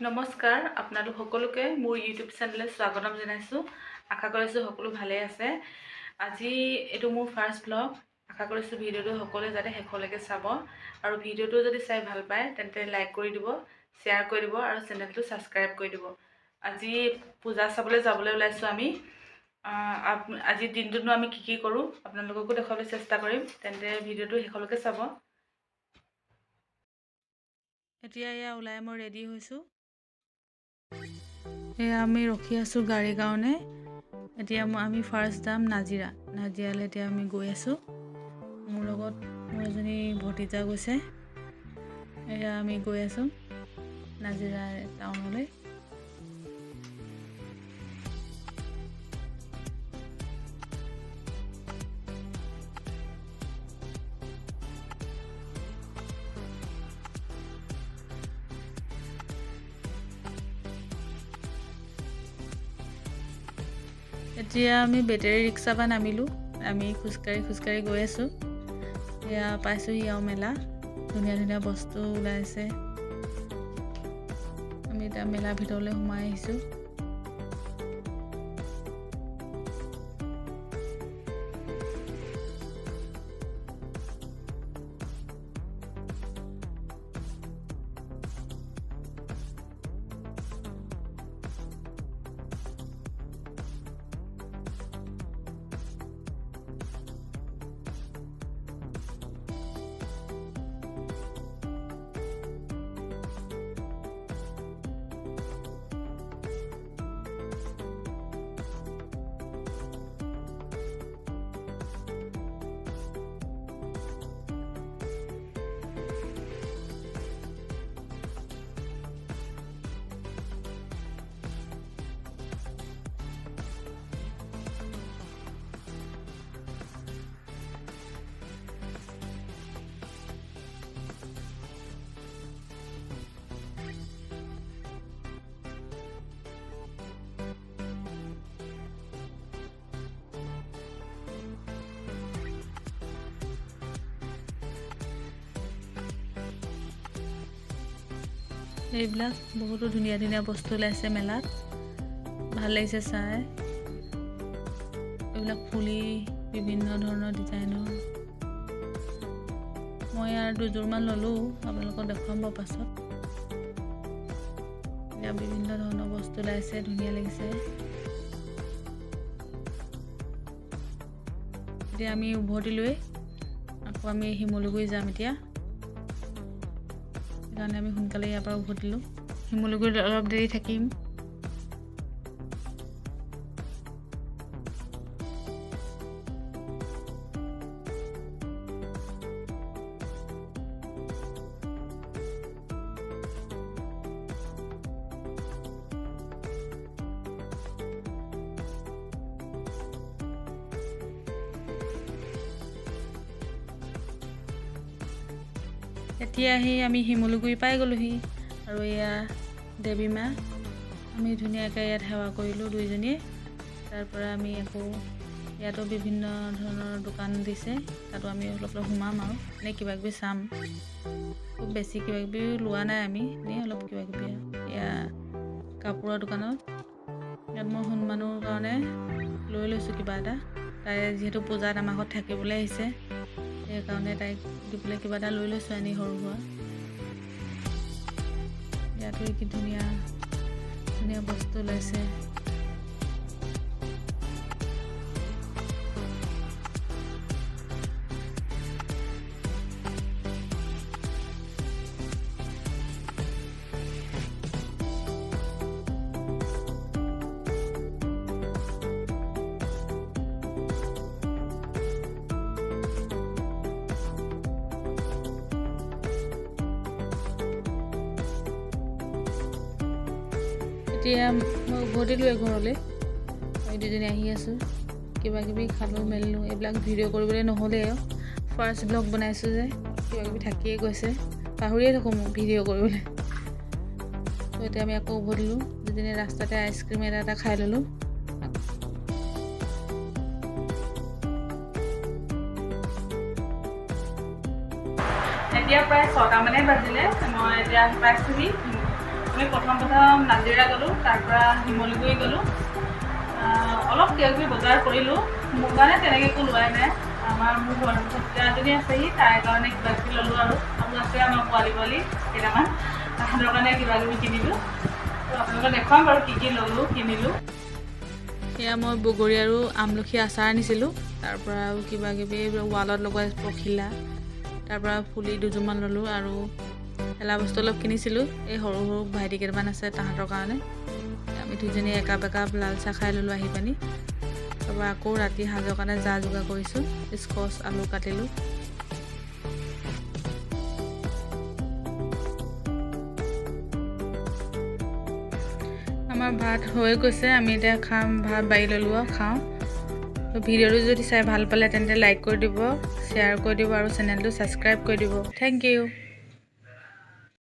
নমস্কাৰ আপোনালোক সকলোকে মোৰ ইউটিউব চেনেলে স্বাগতম জনাইছো। আশা কৰিছো সকলো ভালে আছে। আজি এটো মোৰ ফাৰ্স্ট ব্লগ। আশা কৰিছো ভিডিওটো সকলোৱে যাতে শেষলৈকে চাব আৰু ভিডিওটো যদি চাই ভাল পায় তেন্তে লাইক কৰি দিব, শেয়াৰ কৰি দিব আৰু চেনেলটো সাবস্ক্ৰাইব কৰি দিব। আজি পূজা চাবলৈ যাবলৈ ওলাইছো আমি। আজি দিনটোনো আমি কি কৰো আপোনালোককো দেখাবলৈ চেষ্টা কৰিম, তেন্তে ভিডিওটো শেষলৈকে চাব। এতিয়া এয়া ওলাই মই ৰেডি হৈছো। এয়া আমি ৰখি আছো গাড়ীৰ কাৰণে। এতিয়া আমি ফাৰ্স্ট যাম নাজিৰালৈ। এতিয়া আমি গৈ আছো। মোৰ লগত মোৰ এজনী ভতিজা গৈছে। এয়া আমি গৈ আছো নাজিৰা টাউনলৈ। এতিয়া আমি বেটাৰী ৰিক্সা পৰা নামিলো। আমি খোজকাঢ়ি গৈ আছো। এয়া পাইছোহি আৰু মেলা। ধুনীয়া ধুনীয়া বস্তু ওলাইছে। আমি এতিয়া মেলা ভিতৰলৈ সোমাই আহিছো। এইবিলাক বহুতো ধুনীয়া ধুনীয়া বস্তু ওলাইছে মেলাত। ভাল লাগিছে চাই। এইবিলাক ফুলি বিভিন্ন ধৰণৰ ডিজাইনৰ। মই আৰু দুযোৰমান ললো, আপোনালোকক দেখুৱাম পাছত। এতিয়া বিভিন্ন ধৰণৰ বস্তু ওলাইছে, ধুনীয়া লাগিছে। এতিয়া আমি উভতি লৈ আকৌ আমি শিমলুগুৰি যাম। এতিয়া সেইকাৰণে আমি সোনকালে ইয়াৰ পৰা উভতিলো। শিমলুগুৰিত অলপ দেৰি থাকিম। এতিয়া আমি শিমলুগুৰি পাই গ'লোহি। আৰু এয়া দেৱী মা। আমি ধুনীয়াকৈ ইয়াত সেৱা কৰিলোঁ দুইজনীয়ে। তাৰ পৰা আমি আকৌ ইয়াতো বিভিন্ন ধৰণৰ দোকান দিছে। তাতো আমি অলপ সোমাম আৰু এনে কিবা কিবি চাম। খুব বেছি কিবা কিবি লোৱা নাই আমি, এনেই অলপ কিবা কিবি। এয়া কাপোৰৰ দোকানত ইয়াত মই হনুমানৰ কাৰণে লৈ লৈছোঁ কিবা এটা। তাই যিহেতু পূজাত আমাৰ ঘৰত থাকিবলৈ আহিছে, সেইকাৰণে তাইক দিবলৈ কিবা এটা লৈ লৈছোঁ আনি সৰু সুৰা। ইয়াতো কি ধুনীয়া ধুনীয়া বস্তু ওলাইছে। এতিয়া মই উভতিলোঁ ঘৰলৈ। আমি দুজনী আহি আছোঁ। কিবা কিবি খালোঁ মেলিলোঁ। এইবিলাক ভিডিঅ' কৰিবলৈ নহ'লে ফাৰ্ষ্ট ব্লগ বনাইছোঁ যে কিবা কিবি থাকিয়ে গৈছে। পাহৰিয়ে থাকোঁ মোক ভিডিঅ' কৰিবলৈ। তো এতিয়া আমি আকৌ উভতিলোঁ। দুজনী ৰাস্তাতে আইচক্ৰীম এটা খাই ল'লোঁ। এতিয়া প্ৰায় 6টা মানে বাজিলে। মই এতিয়া আহি পাইছোঁহি আমি প্ৰথম নাজিৰা গ'লোঁ, তাৰপৰা শিমলুগুৰি গ'লোঁ, অলপ কিবা কিবি বজাৰ কৰিলোঁ। মোৰ কাৰণে তেনেকৈ একো লোৱাই নাই, মোৰ ভতিজা এজনী আছেহি, তাইৰ কাৰণে কিবা কিবি ল'লোঁ আৰু আছে আমাৰ পোৱালি কেইটামান, তাহাঁতৰ কাৰণে কিবা কিবি কিনিলোঁ। তো আপোনালোকক দেখুৱাম বাৰু কি ল'লোঁ কিনিলোঁ। সেয়া মই বগৰী আৰু আমলখি আচাৰ আনিছিলোঁ, তাৰপৰা আৰু কিবা কিবি ৱালত লগোৱা পখিলা, তাৰপৰা ফুলি দুযোৰমান ল'লোঁ আৰু খেলা বস্তু অলপ কিনিছিলোঁ। এই সৰু সৰু ভাইটি কেইটামান আছে তাহাঁতৰ কাৰণে। আমি দুজনী একাপ লাল চাহ খাই ল'লোঁ আহি পানি। তাৰপৰা আকৌ ৰাতি সাজৰ কাৰণে যা যোগাৰ কৰিছোঁ। স্কচ আলু কাটিলোঁ। আমাৰ ভাত হৈ গৈছে, আমি এতিয়া খাম। ভাত বাঢ়ি ল'লোঁ আৰু খাওঁ। ভিডিঅ'টো যদি চাই ভাল পালে তেন্তে লাইক কৰি দিব, শ্বেয়াৰ কৰি দিব আৰু চেনেলটো ছাবস্ক্ৰাইব কৰি দিব। Thank U.